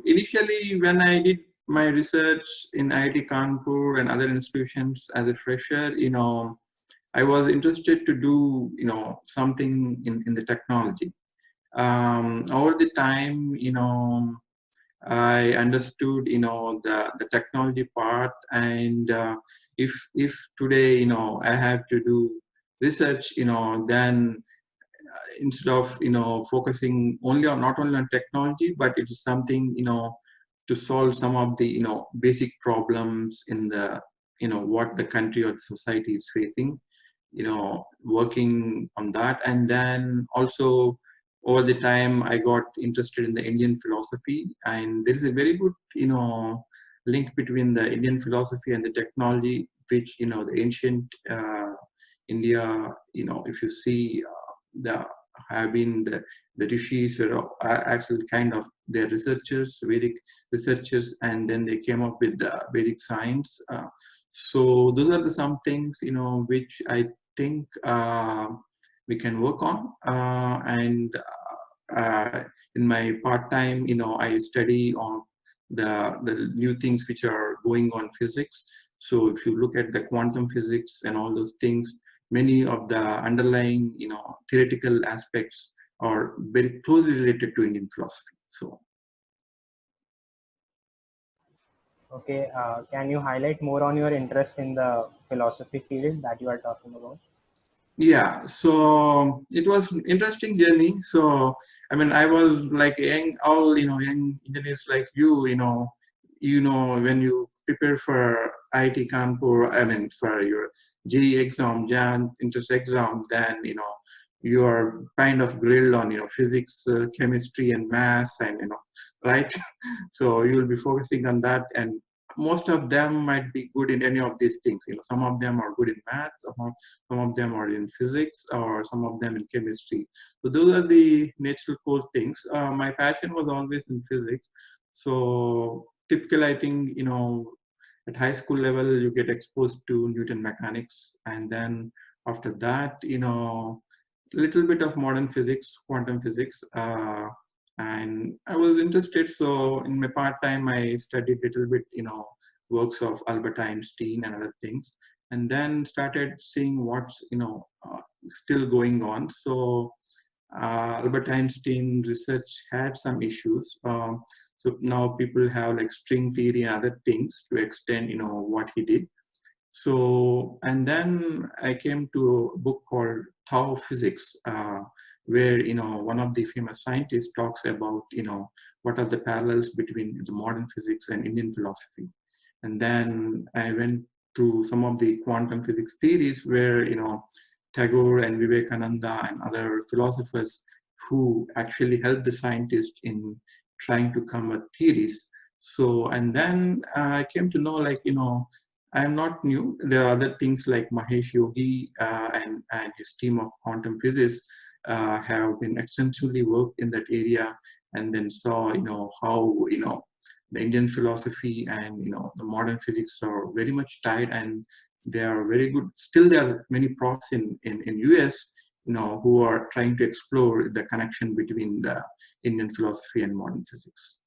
initially, when I did my research in IIT Kanpur and other institutions as a fresher, I was interested to do, something in the technology. Over the time, I understood, the technology part, and if today, I have to do research, then instead of focusing only on not only on technology, but it is something to solve some of the basic problems in the what the country or the society is facing, working on that. And then also over the time I got interested in the Indian philosophy, and there is a very good link between the Indian philosophy and the technology, which the ancient India, if you see, the have been the rishis were actually kind of their researchers, Vedic researchers, and then they came up with the Vedic science. So those are some things which I think we can work on. And in my part time, I study on the new things which are going on physics. So if you look at the quantum physics and all those things, many of the underlying theoretical aspects are very closely related to Indian philosophy. So okay, can you highlight more on your interest in the philosophy field that you are talking about? yeah, so it was an interesting journey. So I mean, I was like all young engineers like when you prepare for IIT Kanpur, I mean for your JEE exam, JAN entrance exam, then you are kind of grilled on physics, chemistry, and maths, and right. So you will be focusing on that, and most of them might be good in any of these things. Some of them are good in maths, some of them are in physics, or some of them in chemistry. So those are the natural core things. My passion was always in physics. So typically, I think at high school level you get exposed to Newton mechanics, and then after that little bit of modern physics, quantum physics. And I was interested, so in my part time I studied little bit works of Albert Einstein and other things, and then started seeing what's still going on. So Albert Einstein research had some issues. So now people have like string theory and other things to extend what he did. So, and then I came to a book called Tao Physics, where one of the famous scientists talks about what are the parallels between the modern physics and Indian philosophy. And then I went to some of the quantum physics theories where Tagore and Vivekananda and other philosophers who actually helped the scientists in trying to come with theories. So, and then I came to know, like I'm not new. There are other things like Mahesh Yogi and his team of quantum physicists have been extensively worked in that area, and then saw how the Indian philosophy and the modern physics are very much tied, and they are very good. Still, there are many profs in US who are trying to explore the connection between the Indian philosophy and modern physics.